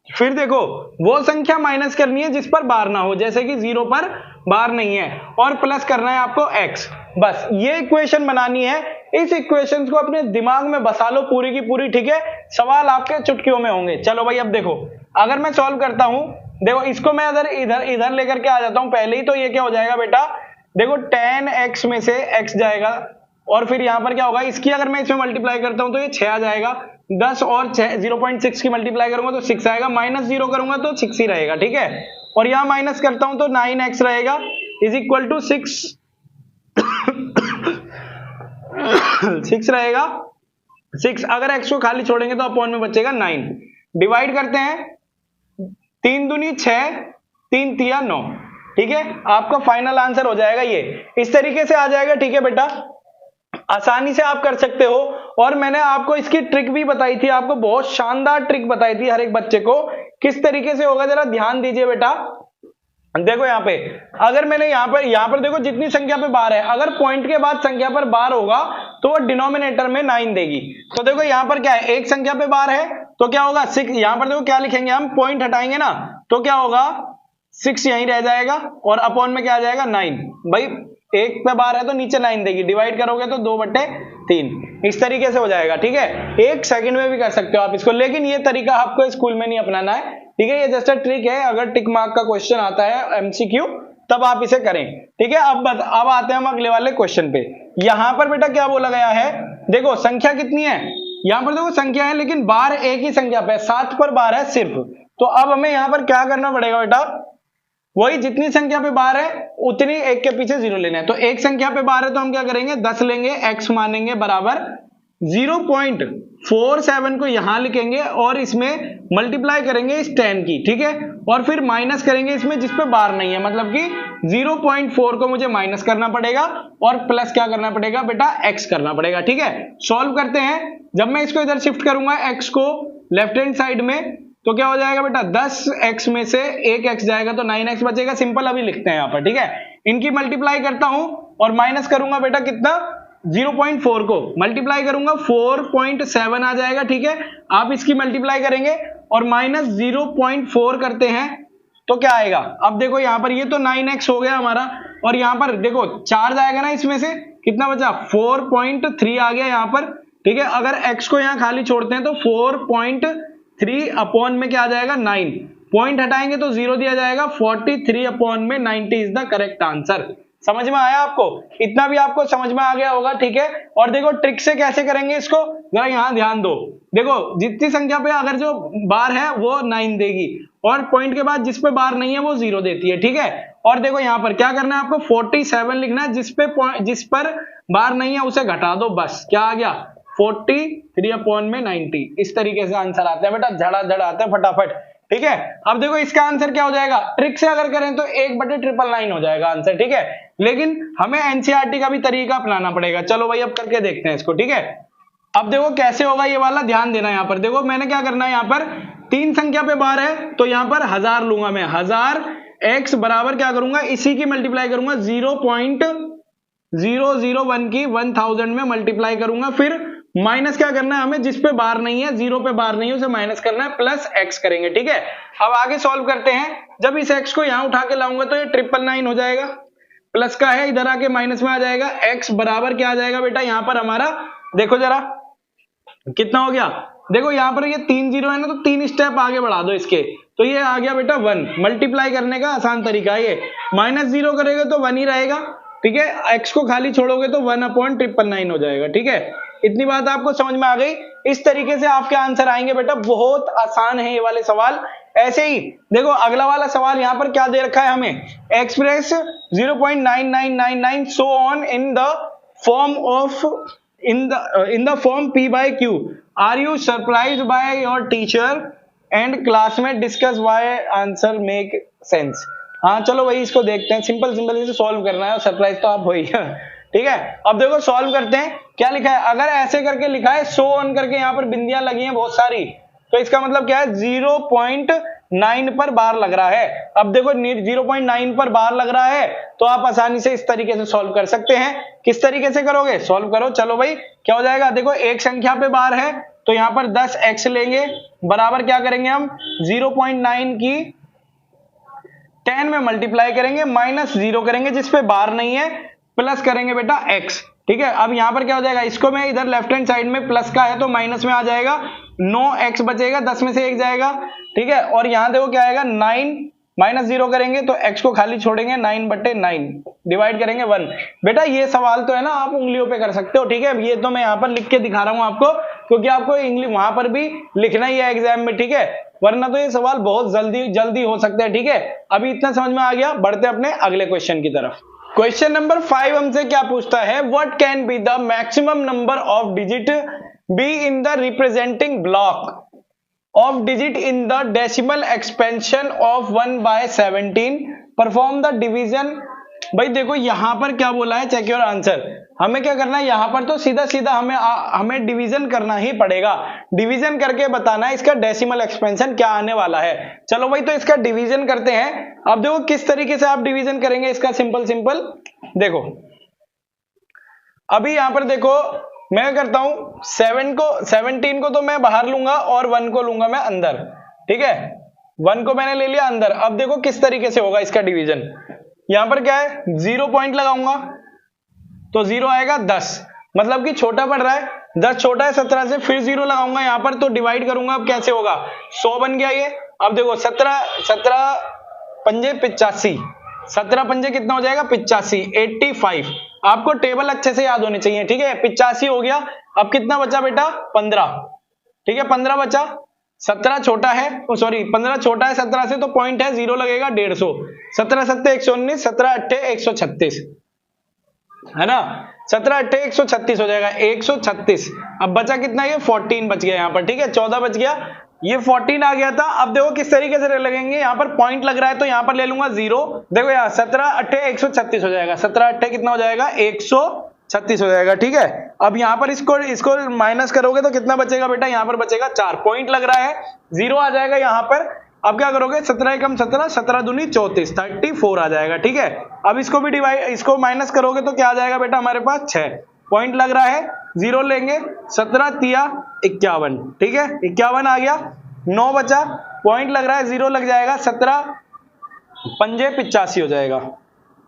फिर देखो वो संख्या माइनस करनी है जिस पर बार ना हो, जैसे कि 0 पर बार नहीं है, और प्लस करना है आपको x, बस ये इक्वेशन बनानी है। इस इक्वेशन को अपने दिमाग में बसा लो पूरी की पूरी, ठीक है। सवाल आपके चुटकियों में होंगे। चलो भाई अब देखो अगर मैं सॉल्व करता हूं, देखो इसको मैं इधर लेकर के आ जाता हूं पहले ही, तो ये क्या हो जाएगा बेटा, देखो 10x में से x जाएगा, और फिर यहां पर क्या होगा, इसकी अगर मैं इसमें मल्टीप्लाई करता हूं तो ये 6 आ जाएगा, 10 और 0.6 की मल्टीप्लाई करूंगा तो 6 आएगा, माइनस 0 करूंगा तो 6 ही रहेगा, ठीक है। और यहां माइनस करता हूं तो 9x रहेगा, इज इक्वल टू 6 6 रहेगा, 6 अगर x को खाली छोड़ेंगे तो अपॉन में बचेगा 9, डिवाइड करते हैं, 3 दूनी 6, 3 तिया 9, ठीक है। आपका फाइनल आंसर हो जाएगा ये, इस तरीके से आ जाएगा, ठीक है बेटा, आसानी से आप कर सकते हो। और मैंने आपको इसकी ट्रिक भी बताई थी, आपको बहुत शानदार ट्रिक बताई थी हर एक बच्चे को, किस तरीके से होगा जरा ध्यान दीजिए बेटा। देखो यहाँ पे अगर मैंने यहाँ पर देखो जितनी संख्या पे बार है, अगर पॉइंट के बाद संख्या पर बार होगा तो वो डिनोमिनेटर में 9 देगी। तो देखो यहाँ पर क्या है, एक संख्या पे बार है तो क्या होगा 6, यहाँ पर देखो क्या लिखेंगे हम, पॉइंट हटाएंगे ना तो क्या होगा 6 यहीं रह जाएगा और अपॉन में क्या आ जाएगा 9। भाई एक पे बार है तो नीचे 9 देगी, डिवाइड करोगे तो 2/3 इस तरीके से हो जाएगा। ठीक है, 1 सेकंड में भी कर सकते हो आप इसको, लेकिन ये तरीका आपको स्कूल में नहीं अपनाना है। ठीक है, ये जस्ट ट्रिक है, अगर टिक मार्क का क्वेश्चन आता है एमसीक्यू तब आप इसे करें। ठीक है, अब आते हैं हम अगले वाले क्वेश्चन पे। यहां पर बेटा क्या बोला गया है, देखो संख्या कितनी है, यहां पर देखो संख्या है लेकिन बार एक ही संख्या पे 7 पर बार है सिर्फ। तो अब हमें यहां पर क्या करना पड़ेगा बेटा, वही जितनी संख्या पे बार है उतनी एक के पीछे 0 लेना है। तो एक संख्या पे बार है तो हम क्या करेंगे, 10 लेंगे, x मानेंगे बराबर 0.47 को यहां लिखेंगे और इसमें मल्टीप्लाई करेंगे इस 10 की। ठीक है, और फिर माइनस करेंगे इसमें जिस पे बार नहीं है, मतलब कि 0.4 को मुझे माइनस करना पड़ेगा और प्लस क्या करना पड़ेगा बेटा, x करना पड़ेगा। ठीक है, सॉल्व करते हैं। जब मैं इसको इधर शिफ्ट करूंगा x को लेफ्ट हैंड साइड में, तो क्या हो जाएगा बेटा, 10x में से 1x जाएगा तो 9x बचेगा। सिंपल अभी लिखते हैं यहां पर। ठीक है, इनकी मल्टीप्लाई करता हूं और माइनस करूंगा बेटा कितना, 0.4 को मल्टीप्लाई करूंगा 4.7 आ जाएगा। ठीक है, आप इसकी मल्टीप्लाई करेंगे और माइनस 0.4 करते हैं तो क्या आएगा, अब देखो यहां पर ये तो 9x हो गया हमारा, और यहां पर देखो 4 जाएगा ना, इसमें से कितना बचा, 4.3 आ गया यहां पर। ठीक है, अगर x को यहां खाली छोड़ते हैं तो 4.3 अपॉन में क्या आ जाएगा, 9, पॉइंट हटाएंगे तो 0 दिया जाएगा, 43 अपॉन में 90 इज द करेक्ट आंसर। समझ में आया आपको, इतना भी आपको समझ में आ गया होगा। ठीक है, और देखो ट्रिक से कैसे करेंगे इसको, जरा यहां ध्यान दो। देखो जितनी संख्या पे अगर जो बार है वो 9 देगी और पॉइंट के बाद जिस पे बार नहीं है वो 0 देती है। ठीक है, और देखो यहां पर क्या करना है आपको, 47 लिखना है, जिस पर बार नहीं है उसे घटा दो, बस क्या आ गया, 43 अपॉन में 90। इस तरीके से आंसर आता है बेटा, झड़ा आता है फटाफट। ठीक है, अब देखो इसका आंसर क्या हो जाएगा, ट्रिक से अगर करें तो 1/999 हो जाएगा आंसर। ठीक है, लेकिन हमें एनसीईआरटी का भी तरीका अपनाना पड़ेगा। चलो भाई अब करके देखते हैं इसको। ठीक है, अब देखो कैसे होगा ये वाला, ध्यान देना। यहां पर देखो मैंने क्या करना है, यहां पर 3 संख्या पे बार है तो यहां पर 1000 लूंगा मैं, 1000 x बराबर क्या करूंगा, इसी की मल्टीप्लाई करूंगा 0.001 की 1000 में मल्टीप्लाई करूंगा, फिर माइनस क्या करना है हमें, जिस पे बार नहीं है, 0 पे बार नहीं है उसे माइनस करना है, प्लस x करेंगे। ठीक है, अब आगे सॉल्व करते हैं। जब इस x को यहां उठा के लाऊंगा तो ये 999 हो जाएगा, प्लस का है इधर आके माइनस में आ जाएगा। x बराबर क्या आ जाएगा बेटा, यहां पर हमारा देखो जरा कितना हो गया, देखो यहां पर ये 3 0 है ना, तो 3 स्टेप आगे बढ़ा दो इसके, तो ये आ गया बेटा 1। मल्टीप्लाई करने का आसान तरीका है ये, -0 करेगा तो 1 ही रहेगा। ठीक है, x को खाली छोड़ोगे तो 1/999 हो जाएगा। ठीक है, इतनी बात आपको समझ में आ गई। इस तरीके से आपके आंसर आएंगे बेटा, बहुत आसान है ये वाले सवाल। ऐसे ही देखो अगला वाला सवाल यहाँ पर क्या दे रखा है हमें, express 0.9999 so on in the form of in the form p by q, are you surprised by your teacher and classmate, discuss why, answer make sense। हाँ चलो वही इसको देखते हैं, सिंपल इसे सॉल्व करना है, सरप्राइज तो आप हो ही। ठीक है, अब देखो सॉल्व करते हैं। क्या लिखा है, अगर ऐसे करके लिखा है सो ऑन करके, यहाँ पर बिंदियां लगी हैं बहुत सारी, तो इसका मतलब क्या है, 0.9 पर बार लग रहा है। अब देखो 0.9 पर बार लग रहा है तो आप आसानी से इस तरीके से सॉल्व कर सकते हैं। किस तरीके से करोगे, सॉल्व करो। चलो भाई क्या हो जाएगा, देखो एक संख्या पे बार है तो यहाँ पर 10x लेंगे, बराबर क्या करेंगे हम, 0.9 की 10 में मल्टीप्लाई करेंगे, -0 करेंगे जिस पे बार नहीं है, प्लस करेंगे बेटा x। ठीक है, अब यहां पर क्या हो जाएगा, इसको मैं इधर लेफ्ट हैंड साइड में प्लस का है तो माइनस में आ जाएगा, 9x बचेगा, 10 में से 1 जाएगा। ठीक है, और यहां देखो क्या आएगा, 9 -0 करेंगे तो x को खाली छोड़ेंगे, 9/9 डिवाइड करेंगे 1। बेटा ये सवाल तो है ना आप उंगलियों पे कर सकते हो। ठीक है, ये तो मैं यहाँ पर लिख के दिखा रहा हूँ आपको, क्योंकि आपको इंग्लिश वहां पर भी लिखना ही है एग्जाम में। ठीक है, वरना तो ये सवाल बहुत जल्दी हो सकते हैं। ठीक है, अभी इतना समझ में आ गया, बढ़ते अपने अगले क्वेश्चन की तरफ। क्वेश्चन नंबर 5 हमसे क्या पूछता है, what can be the maximum number of digit be in the representing block of digit in the decimal expansion of 1/17, perform the division। भाई देखो यहां पर क्या बोला है, चेक योर आंसर। हमें क्या करना है, यहां पर तो सीधा हमें डिवीजन करना ही पड़ेगा, डिवीजन करके बताना है इसका डेसिमल एक्सपेंशन क्या आने वाला है। चलो भाई तो इसका डिवीजन करते हैं। अब देखो किस तरीके से आप डिवीजन करेंगे इसका, सिंपल देखो अभी यहां पर देखो मैं करता हूं 17 को तो मैं बाहर लूंगा और 1 को लूंगा मैं अंदर। ठीक है, 1 को मैंने ले लिया अंदर। अब देखो किस तरीके से होगा इसका डिवीजन। यहां पर क्या है, 0 पॉइंट लगाऊंगा तो 0 आएगा 10, मतलब कि छोटा पड़ रहा है, 10 छोटा है 17 से, फिर 0 लगाऊंगा यहां पर तो डिवाइड करूंगा। अब कैसे होगा, 100 बन गया ये। अब देखो 17 पंजे 85, 17 पंजे कितना हो जाएगा 85, 85। आपको टेबल अच्छे से याद होनी चाहिए, ठीक है। 85 हो गया। अब कितना बचा बेटा 15, ठीक है 15 बचा। 17 छोटा है, सॉरी 15 छोटा है 17 से तो पॉइंट है 0 लगेगा 150। 17 सत्ते 119, 17 अट्ठे 136, है ना। 17 अट्ठे 136 हो जाएगा 136। अब बचा कितना, ये 14 बच गया यहाँ पर, ठीक है 14 बच गया, ये 14 आ गया था। अब देखो किस तरीके से लगेंगे, यहाँ पर पॉइंट लग रहा है तो यहाँ पर ले लूंगा 0। देखो यार 17 अट्ठे 136 हो जाएगा, 17 अट्ठे कितना हो जाएगा 136 हो जाएगा, ठीक है। अब यहाँ पर इसको माइनस करोगे तो कितना बचेगा बेटा, यहाँ पर बचेगा 4, पॉइंट लग रहा है 0 आ जाएगा यहाँ पर। अब क्या करोगे, 17 एकम 17, 17 दूनी 34, 34 आ जाएगा, ठीक है। अब इसको भी इसको माइनस करोगे तो क्या आ जाएगा बेटा हमारे पास 6, पॉइंट लग रहा है 0 लेंगे, 17 तिया 51, ठीक है 51 आ गया। 9 बचा, पॉइंट लग रहा है 0 लग जाएगा, 17 पंजे 85 हो जाएगा,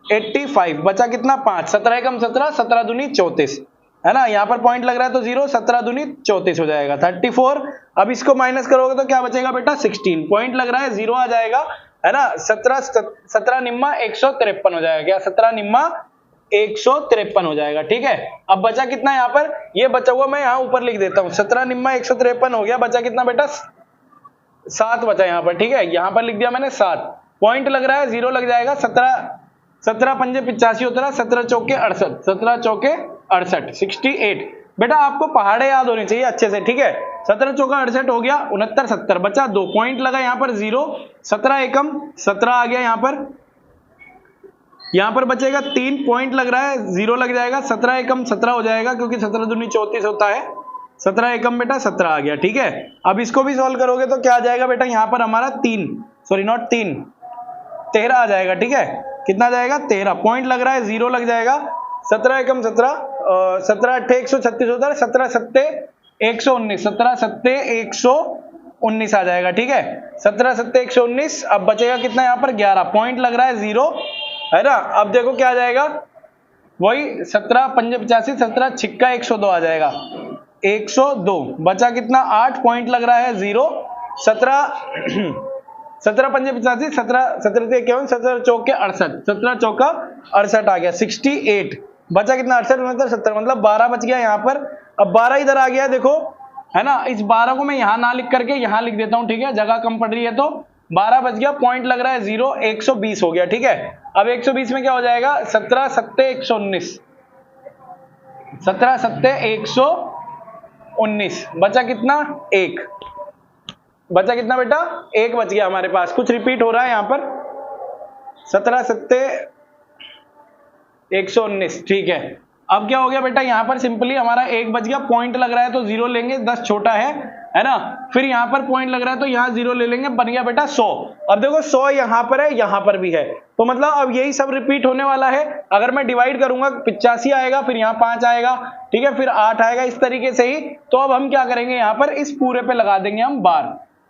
85 बचा कितना 5, 17 एकम 17, 17 दूनी 34, है ना। यहाँ पर पॉइंट लग रहा है तो 0, 17 दूनी 34 हो जाएगा 34। अब इसको माइनस करोगे तो क्या बचेगा बेटा 16, पॉइंट लग रहा है 0 आ जाएगा, है ना। 17 निम्मा 153 हो जाएगा, क्या 17 निम्मा 153 हो जाएगा, ठीक है। अब बचा कितना यहाँ पर, ये बचा हुआ मैं यहाँ ऊपर लिख देता हूँ, 17 निम्मा 153 हो गया, बचा कितना बेटा 7 बचा यहाँ पर, ठीक है यहाँ पर लिख दिया मैंने 7, पॉइंट लग रहा है 0 लग जाएगा। 17 पंजे 85 होता है, 17 चौके 68, 17 चौके 68, 68। बेटा आपको पहाड़े याद होने चाहिए अच्छे से, ठीक है। 17 चौका 68 हो गया, 69 70 बचा 2, पॉइंट लगा यहाँ पर 0, 17 एकम 17 आ गया यहाँ पर बचेगा 3, पॉइंट लग रहा है 0 लग जाएगा, 17 एकम 17 हो जाएगा क्योंकि 17 दूनी 34 होता है, 17 एकम बेटा 17 आ गया, ठीक है। अब इसको भी सॉल्व करोगे तो क्या आ जाएगा बेटा, यहाँ पर हमारा 13 आ जाएगा, ठीक है। कितना जाएगा 13, पॉइंट लग रहा है 0 लग जाएगा, 17 एकम 17, 17 अट्ठे 136 होता है, 17 सत्ते 119, 17 सत्ते 119 आ जाएगा, ठीक है 17 सत्ते 119। अब बचेगा कितना यहाँ पर 11, पॉइंट लग रहा है 0, है ना। अब देखो क्या आ जाएगा, वही 17 पंजे 85, 17 छिक्का 102 आ जाएगा, 102 बचा कितना 8, पॉइंट लग रहा है 0, 17 पंजे 85, 17 51, 17 चौके 68, 17 चौका 68 आ गया, 68 बचा कितना 68 70, मतलब 12 बच गया यहाँ पर। अब 12 इधर आ गया देखो, है ना। इस 12 को मैं यहाँ ना लिख करके यहाँ लिख देता हूँ, ठीक है जगह कम पड़ रही है तो 12 बच गया, पॉइंट लग रहा है 0, 120 हो गया, ठीक है। अब 120 में क्या हो जाएगा, 17 सत्ते 119, 17 सत्ते 119 बचा कितना 1, बचा कितना बेटा 1 बच गया हमारे पास। कुछ रिपीट हो रहा है यहाँ पर, 17 सत्ते 119, ठीक है। अब क्या हो गया बेटा, यहाँ पर सिंपली हमारा 1 बच गया, पॉइंट लग रहा है तो 0 लेंगे, 10 छोटा है ना। फिर यहाँ पर पॉइंट लग रहा है तो यहाँ 0 ले लेंगे, बन गया बेटा 100। अब देखो 100 यहाँ पर है, यहाँ पर भी है, तो मतलब अब यही सब रिपीट होने वाला है। अगर मैं डिवाइड करूंगा 85 आएगा, फिर यहाँ 5 आएगा, ठीक है, फिर 8 आएगा, इस तरीके से ही। तो अब हम क्या करेंगे, यहाँ पर इस पूरे पे लगा देंगे हम बार,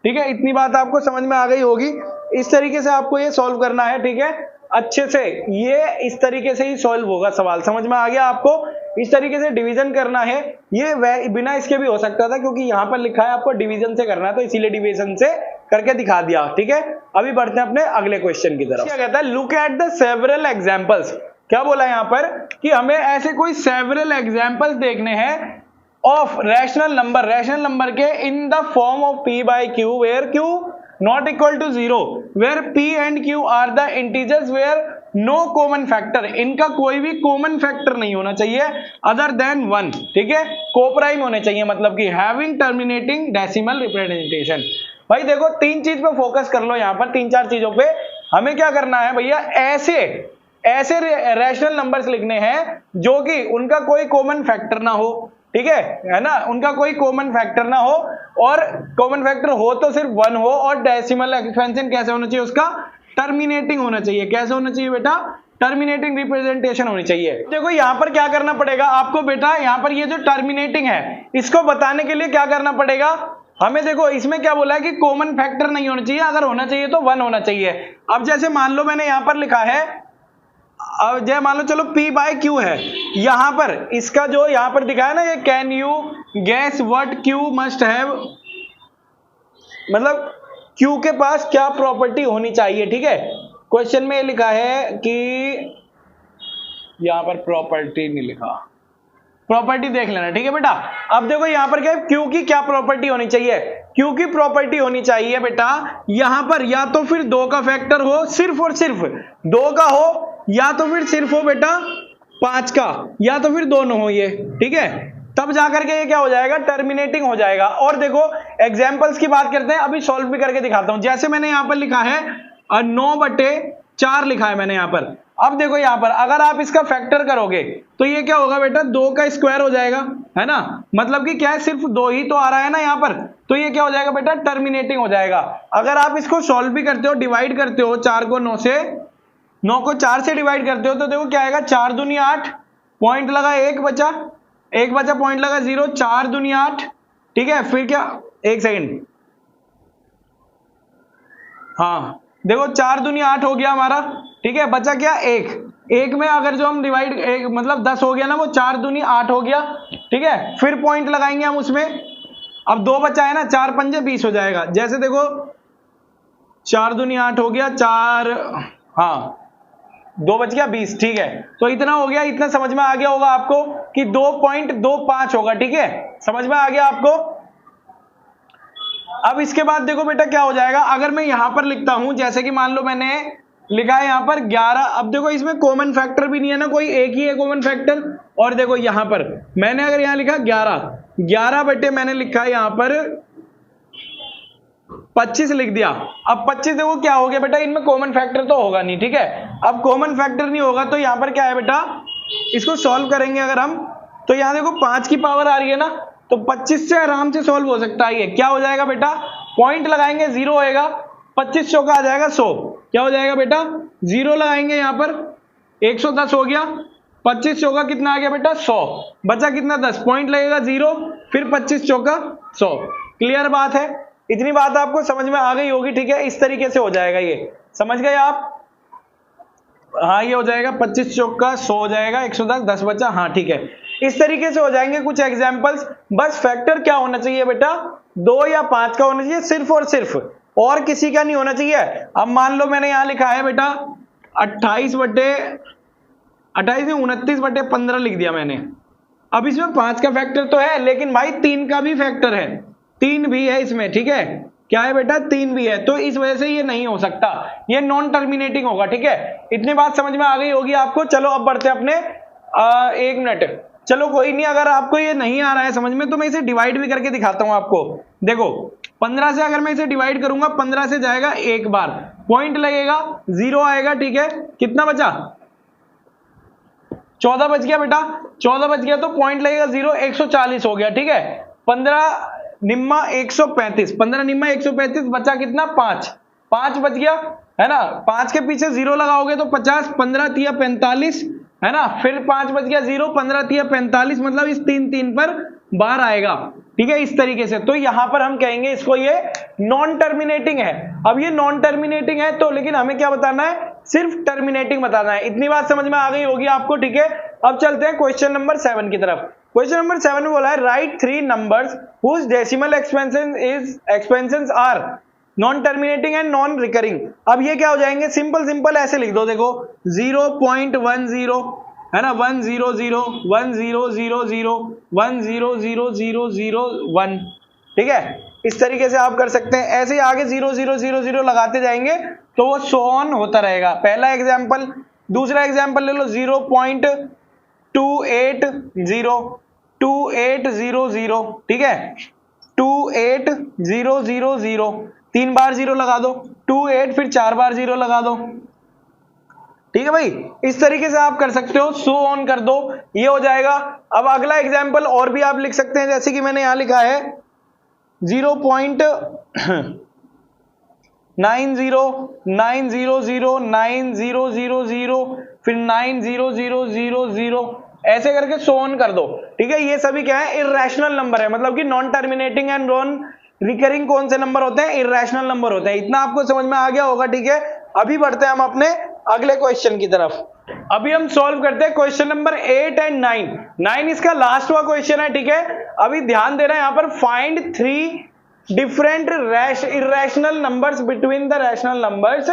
ठीक है। इतनी बात आपको समझ में आ गई होगी। इस तरीके से आपको ये सॉल्व करना है, ठीक है अच्छे से। ये इस तरीके से ही सॉल्व होगा सवाल, समझ में आ गया आपको। इस तरीके से डिवीजन करना है, ये बिना इसके भी हो सकता था क्योंकि यहाँ पर लिखा है आपको डिवीजन से करना है, तो इसीलिए डिवीजन से करके दिखा दिया, ठीक है। अभी बढ़ते हैं अपने अगले क्वेश्चन की तरफ। क्या कहता है, look at the several examples. क्या बोला यहाँ पर कि हमें ऐसे कोई सेवरल एग्जाम्पल्स देखने हैं ऑफ रैशनल नंबर के इन the form of p by q where q not equal to 0, where p and q are the integers where no common factor, इनका कोई भी कॉमन फैक्टर नहीं होना चाहिए अदर देन 1, ठीक है। कोप्राइम होने चाहिए, मतलब कि हैविंग टर्मिनेटिंग डेसिमल रिप्रेजेंटेशन। भाई देखो 3 चीज पे फोकस कर लो, यहाँ पर 3-4 चीजों पे हमें क्या करना है भैया, ऐसे रैशनल नंबर्स लिखने हैं जो कि उनका कोई कॉमन फैक्टर ना हो, ठीक है ना, उनका कोई कॉमन फैक्टर ना हो, और कॉमन फैक्टर हो तो सिर्फ 1 हो, और डेसिमल एक्सपेंशन कैसे होना चाहिए, उसका टर्मिनेटिंग होना चाहिए। कैसे होना चाहिए बेटा, टर्मिनेटिंग रिप्रेजेंटेशन होनी चाहिए। देखो यहाँ पर क्या करना पड़ेगा आपको बेटा, यहाँ पर ये जो टर्मिनेटिंग है इसको बताने के लिए क्या करना पड़ेगा, हमें देखो इसमें क्या बोला है कि कॉमन फैक्टर नहीं होना चाहिए, अगर होना चाहिए तो 1 होना चाहिए। अब जैसे मान लो मैंने यहां पर लिखा है, अब जय मान लो चलो P बाय Q है, यहां पर इसका जो यहां पर दिखा है ना ये can you gas what Q must have, मतलब Q के पास क्या प्रॉपर्टी होनी चाहिए, ठीक है। क्वेश्चन में लिखा है कि यहां पर प्रॉपर्टी नहीं लिखा, प्रॉपर्टी देख लेना, ठीक है बेटा। अब देखो यहां पर क्या है, Q की क्या प्रॉपर्टी होनी चाहिए, Q की प्रॉपर्टी होनी चाहिए बेटा यहां पर या तो फिर 2 का फैक्टर हो, सिर्फ और सिर्फ 2 का हो, या तो फिर सिर्फ हो बेटा 5 का, या तो फिर दोनों हो ये, ठीक है। तब जाकर के ये क्या हो जाएगा, टर्मिनेटिंग हो जाएगा। और देखो एग्जांपल्स की बात करते हैं, अभी सॉल्व भी करके दिखाता हूं। जैसे मैंने यहां पर लिखा है 9/4 लिखा है मैंने यहां पर। अब देखो यहां पर अगर आप इसका फैक्टर करोगे तो ये क्या होगा बेटा, 2 का स्क्वायर हो जाएगा, है ना। मतलब कि क्या है, सिर्फ 2 ही तो आ रहा है ना यहां पर, तो ये क्या हो जाएगा बेटा, टर्मिनेटिंग हो जाएगा। अगर आप इसको सॉल्व भी करते हो, डिवाइड करते हो 4 को 9 से, 9 को 4 से डिवाइड करते हो तो देखो क्या आएगा, 4 दूनी 8, पॉइंट लगा 1 बचा, 1 बचा पॉइंट लगा 0, 4 दूनी 8, ठीक है। फिर क्या, 1 सेकंड, हाँ देखो 4 दूनी 8 हो गया हमारा, ठीक है। बचा क्या, 1 में अगर जो हम डिवाइड मतलब 10 हो गया ना, वो 4 दूनी 8 हो गया, ठीक है। फिर पॉइंट लगाएंगे हम उसमें, अब 2 बचा है ना, 4 पंजे 20 हो जाएगा। जैसे देखो 4 दूनी 8 हो गया, 4 हाँ 2 बच गया 20, ठीक है। तो इतना हो गया, इतना समझ में आ गया होगा आपको कि 2.25 होगा, ठीक है, समझ में आ गया आपको। अब इसके बाद देखो बेटा क्या हो जाएगा, अगर मैं यहां पर लिखता हूं, जैसे कि मान लो मैंने लिखा है यहां पर 11, अब देखो इसमें कॉमन फैक्टर भी नहीं है ना कोई, एक ही है कॉमन फैक्टर। और देखो यहां पर मैंने अगर यहां लिखा 11 बटे मैंने लिखा है यहां पर 25 लिख दिया। अब 25 देखो क्या हो गया बेटा, इनमें कॉमन फैक्टर तो होगा नहीं, ठीक है। अब कॉमन फैक्टर नहीं होगा तो यहां पर क्या है बेटा, इसको सॉल्व करेंगे अगर हम, तो यहां देखो 5 की पावर आ रही है ना, तो 25 से आराम से सॉल्व हो सकता है। ये क्या हो जाएगा बेटा, पॉइंट लगाएंगे 0 होएगा, 25 चौका आ जाएगा 100, क्या हो जाएगा बेटा, 0 लगाएंगे यहां पर 110 हो गया, 25 चौका कितना आ गया बेटा 100, बचा कितना 10, पॉइंट लगेगा 0, फिर 25 चौका 100। क्लियर बात है, इतनी बात आपको समझ में आ गई होगी, ठीक है। इस तरीके से हो जाएगा, ये समझ गए आप, हाँ ये हो जाएगा 25 चौका 100 हो जाएगा, 110, 10 बचा, हाँ ठीक है। इस तरीके से हो जाएंगे कुछ एग्जांपल्स। बस फैक्टर क्या होना चाहिए बेटा, 2 या 5 का होना चाहिए सिर्फ और सिर्फ, और किसी का नहीं होना चाहिए। अब मान लो मैंने यहां लिखा है बेटा 29/15 लिख दिया मैंने। अब इसमें 5 का फैक्टर तो है, लेकिन भाई 3 का भी फैक्टर है, 3 भी है इसमें, ठीक है। क्या है बेटा, 3 भी है, तो इस वजह से ये नहीं हो सकता, ये नॉन टर्मिनेटिंग होगा, ठीक है। इतनी बात समझ में आ गई होगी आपको। चलो अब बढ़ते अपने 1 मिनट, चलो कोई नहीं, अगर आपको ये नहीं आ रहा है समझ में तो मैं इसे डिवाइड भी करके दिखाता हूं आपको। देखो 15 से अगर मैं इसे डिवाइड करूंगा, 15 से जाएगा एक बार, पॉइंट लगेगा 0 आएगा, ठीक है। कितना बचा, 14 बच गया बेटा, 14 बच गया तो पॉइंट लगेगा 0, 140 हो गया, ठीक है। 15 निम्मा 135, 15 निम्मा 135, बचा कितना 5 बच गया, है ना। 5 के पीछे 0 लगाओगे तो 50, 15 तिया 45, है ना। फिर 5 बच गया 0, 15 तिया 45, मतलब इस 3 पर बार आएगा, ठीक है, इस तरीके से। तो यहां पर हम कहेंगे इसको ये नॉन टर्मिनेटिंग है। अब ये नॉन टर्मिनेटिंग है तो, लेकिन हमें क्या बताना है, सिर्फ टर्मिनेटिंग बताना है। इतनी बात समझ में आ गई होगी आपको, ठीक है। अब चलते हैं क्वेश्चन नंबर 7 की तरफ। क्वेश्चन नंबर 7 में बोला है right 3 numbers whose decimal expansions are non terminating and non recurring. अब ये क्या हो जाएंगे, सिंपल ऐसे लिख दो, देखो 0.10, है ना, 100, 1000, 100001, ठीक है। इस तरीके से आप कर सकते हैं, ऐसे ही आगे 0000 लगाते जाएंगे तो वो सो ऑन होता रहेगा। पहला एग्जाम्पल, दूसरा एग्जाम्पल ले लो 0.2800, ठीक है, 28000, 3 बार 0 लगा दो, 28 फिर 4 बार 0 लगा दो, ठीक है भाई। इस तरीके से आप कर सकते हो, सो ऑन कर दो, ये हो जाएगा। अब अगला एग्जाम्पल और भी आप लिख सकते हैं, जैसे कि मैंने यहां लिखा है 0.90, 90000, फिर 90000, ऐसे करके सो ऑन कर दो, ठीक है। ये सभी क्या है, इर्रेशनल नंबर है, मतलब कि non terminating and non recurring कौन से नंबर होते हैं, इर्रेशनल नंबर होते हैं। इतना आपको समझ में आ गया होगा, ठीक है। अभी बढ़ते हैं हम अपने अगले क्वेश्चन की तरफ। अभी हम सॉल्व करते हैं क्वेश्चन नंबर 8 एंड 9। 9 इसका लास्ट हुआ क्वेश्चन है, ठीक है। अभी ध्यान देना यहां पर, find 3 different irrational numbers between the rational numbers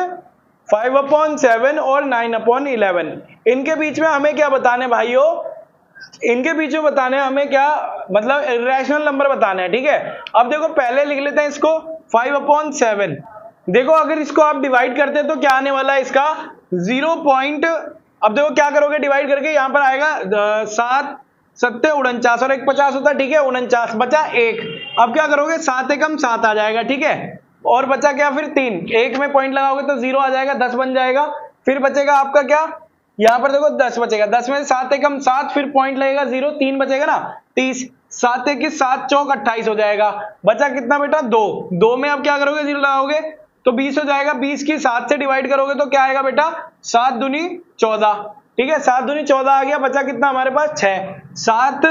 5/7 और 9/11। इनके बीच में हमें क्या बताने भाइयों, इनके बीच में बताने हमें क्या, मतलब इर्रेशनल नंबर बताने हैं, ठीक है। अब देखो पहले लिख लेते हैं इसको 5/7। देखो अगर इसको आप डिवाइड करते हैं तो क्या आने वाला है इसका 0 पॉइंट। अब देखो क्या करोगे डिवाइड करके, यहां पर आएगा 7 7 49 और 1 50 होता है, ठीक है। 49 बचा 1। अब क्या करोगे 7 एकम 7 आ जाएगा, ठीक है। और बचा क्या फिर 3, 1 में पॉइंट लगाओगे तो 0 आ जाएगा, 10 बन जाएगा। फिर बचेगा आपका क्या, यहां पर देखो 10 बचेगा, 10 में 7 एकम 7, फिर पॉइंट लगेगा 0, 3 बचेगा ना 30, 7 1 7 चौक 28 हो जाएगा। बचा कितना बेटा 2 में अब क्या करोगे 0 लगाओगे तो 20 हो जाएगा। 20 की 7 से डिवाइड करोगे तो क्या आएगा बेटा 7 दूनी 14, ठीक है। 7 दूनी 14 आ गया। बचा कितना हमारे पास 6, 7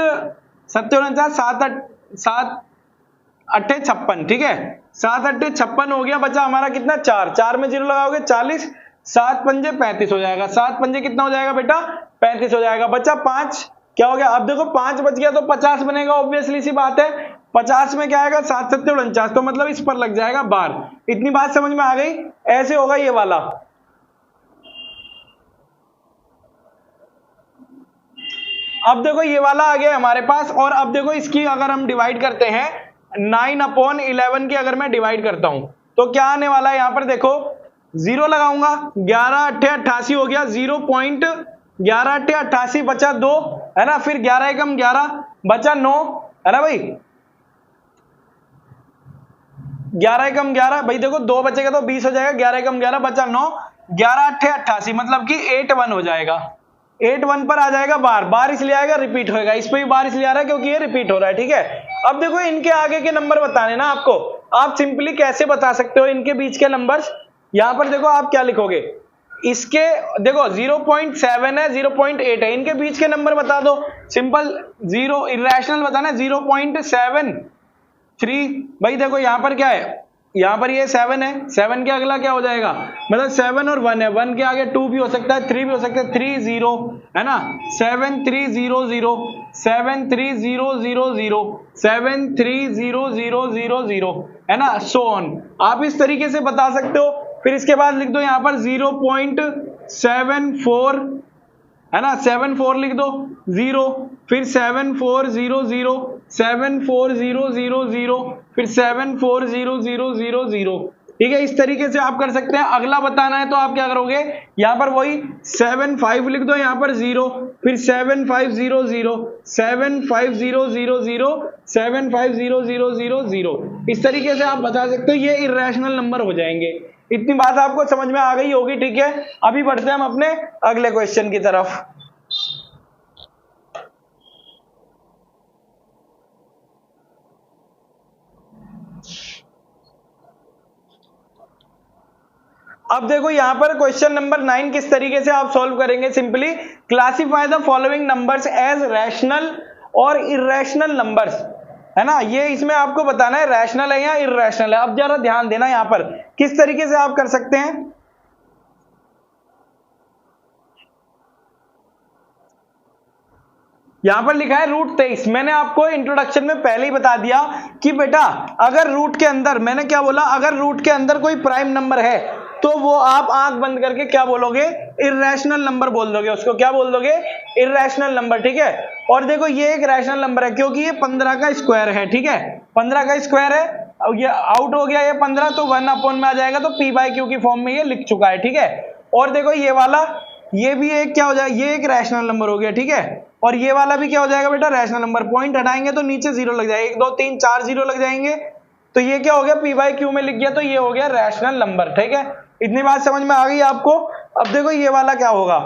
7 49 7 8 56, ठीक है। 7 8 56 हो गया। बचा हमारा कितना 4 में 0 लगाओगे 40, 7 पंजे 35 हो जाएगा। 7 पंजे कितना हो जाएगा बेटा 35 हो जाएगा। बचा 5, क्या हो गया, अब देखो 5 बच गया तो 50 बनेगा, ऑब्वियसली सी बात है। 50 में क्या आएगा 7 7 49, तो मतलब इस पर लग जाएगा बार। इतनी बात समझ में आ गई। ऐसे होगा ये वाला। अब देखो ये वाला आ गया हमारे पास, और अब देखो इसकी अगर हम डिवाइड करते हैं 9/11 की अगर मैं डिवाइड करता हूं तो क्या आने वाला है, यहां पर देखो 0 लगाऊंगा, 11 8 88 हो गया, 0.11 8 88 बचा 2, है ना। फिर 11 एकम 11 बचा 9, है ना भाई। 11 एकम 11 भाई, देखो 2 बचेगा तो 20 हो जाएगा, 11 एकम 11 बचा 9, 11 8 88 मतलब कि 8 1 हो जाएगा। 8 1 पर आ जाएगा बार, बार इसलिए आएगा रिपीट होएगा। इस पे भी बार इसलिए आ रहा है क्योंकि ये रिपीट हो रहा है, ठीक है। अब देखो इनके आगे के नंबर बताने ना आपको, आप सिंपली कैसे बता सकते हो इनके बीच के नंबर्स। यहां पर देखो आप क्या लिखोगे, इसके देखो 0.7 है 0.8 है, इनके बीच के नंबर बता दो। सिंपल 0 इर्रेशनल बताना 0.73। भाई देखो यहां पर क्या है, यहां पर ये 7 है, 7 के अगला क्या हो जाएगा, मतलब 7 और 1 है, 1 के आगे 2 भी हो सकता है, 3 भी हो सकता है, 3 0 है ना, 7 3 0 0 7 3 0 0 0 7 3 0 0 0 0 है ना, सो ऑन। आप इस तरीके से बता सकते हो। फिर इसके बाद लिख दो यहां पर 0.74 है ना, 74 लिख दो 0, फिर 7400 74000 फिर 740000, ठीक है। इस तरीके से आप कर सकते हैं। अगला बताना है तो आप क्या करोगे, यहां पर वही 75 लिख दो, यहां पर 0, फिर 7500 75000 75000। इस तरीके से आप बता सकते हो, ये इर्रेशनल नंबर हो जाएंगे। इतनी बात आपको समझ में आ गई होगी, ठीक है। अभी बढ़ते हैं हम अपने अगले क्वेश्चन की तरफ। अब देखो यहां पर क्वेश्चन नंबर 9 किस तरीके से आप सॉल्व करेंगे। Simply classify the following numbers as rational और इर्रेशनल नंबर्स, है ना। ये इसमें आपको बताना है रैशनल है या इर्रेशनल है। अब जरा ध्यान देना यहां पर किस तरीके से आप कर सकते हैं। यहां पर लिखा है √23। मैंने आपको इंट्रोडक्शन में पहले ही बता दिया कि बेटा अगर रूट के अंदर, मैंने क्या बोला, अगर रूट के अंदर कोई प्राइम नंबर है तो वो आप आंख बंद करके क्या बोलोगे, इर्रेशनल नंबर बोल दोगे उसको। क्या बोल दोगे, इर्रेशनल नंबर, ठीक है। और देखो ये एक रैशनल नंबर है क्योंकि ये 15 का स्क्वायर है, ठीक है। 15 का स्क्वायर है, ये आउट हो गया ये 15, तो 1 में आ जाएगा, तो p/q की फॉर्म में ये लिख चुका है, ठीक है। और देखो ये वाला, ये भी एक क्या हो जाएगा, ये एक रैशनल नंबर हो गया, ठीक है। और ये वाला भी क्या हो जाएगा बेटा, रैशनल नंबर। पॉइंट हटाएंगे तो नीचे 0 लग जाएगा, 1 2 3 4 0 लग जाएंगे, तो ये क्या हो गया, p/q में लिख गया, तो ये हो गया रैशनल नंबर, ठीक है। इतनी बात समझ में आ गई आपको। अब देखो ये वाला क्या होगा,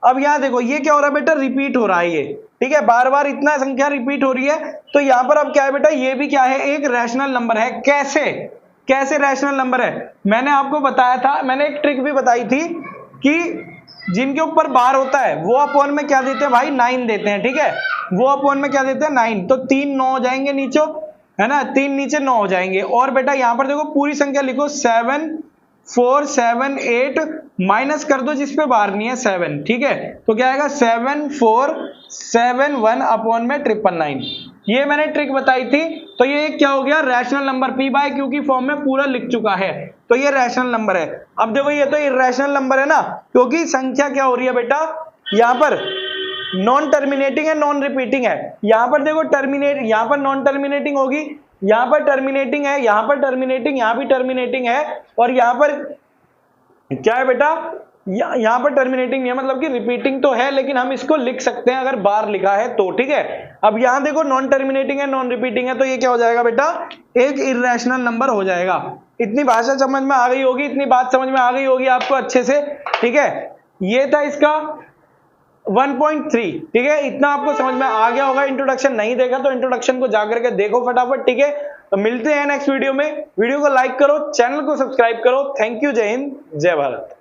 अब यहाँ देखो ये क्या हो रहा है बेटा, रिपीट हो रहा है ये, ठीक है। बार बार इतना संख्या रिपीट हो रही है, तो यहाँ पर अब क्या है बेटा, ये भी क्या है, एक रैशनल नंबर है। कैसे, कैसे रैशनल नंबर है, मैंने आपको बताया था, मैंने एक ट्रिक भी बताई थी कि जिनके ऊपर बार होता है वो अपॉन में क्या देते हैं भाई, 9 देते हैं, ठीक है। वो अपॉन में क्या देते हैं, 9, तो 3 9 हो जाएंगे नीचे, है ना, 3 नीचे 9 हो जाएंगे। और बेटा यहाँ पर देखो पूरी संख्या लिखो 7 4 7 8 माइनस कर दो जिस पे बाहर नहीं है 7, ठीक है, तो क्या आएगा 7 4 7 1 अपॉन में 999। ये मैंने ट्रिक बताई थी। तो ये क्या हो गया, rational number p by q की फॉर्म में पूरा लिख चुका है, तो ये रैशनल नंबर है। अब देखो ये तो इर्रेशनल नंबर है ना, क्योंकि संख्या क्या हो रही है बेटा, यहाँ पर नॉन टर्मिनेटिंग है, नॉन रिपीटिंग है। यहाँ पर देखो टर्मिनेट, यहाँ पर नॉन टर्मिनेटिंग होगी, यहाँ पर टर्मिनेटिंग है, यहाँ पर टर्मिनेटिंग, यहाँ भी टर्मिनेटिंग है, और यहाँ पर क्या है बेटा, यहाँ पर टर्मिनेटिंग नहीं है, मतलब कि रिपीटिंग तो है, लेकिन हम इसको लिख सकते हैं अगर बार लिखा है तो, ठीक है। अब यहाँ देखो नॉन टर्मिनेटिंग है, नॉन रिपीटिंग है, तो ये क्या हो जाएगा बेटा, एक इर्रेशनल नंबर हो जाएगा। इतनी भाषा समझ में आ गई होगी, इतनी बात समझ में आ गई होगी आपको अच्छे से, ठीक है। ये था इसका 1.3, ठीक है, इतना आपको समझ में आ गया होगा। इंट्रोडक्शन नहीं देखा तो इंट्रोडक्शन को जाकर के देखो फटाफट, ठीक है। तो मिलते हैं नेक्स्ट वीडियो में। वीडियो को लाइक करो, चैनल को सब्सक्राइब करो। थैंक यू, जय हिंद, जय भारत।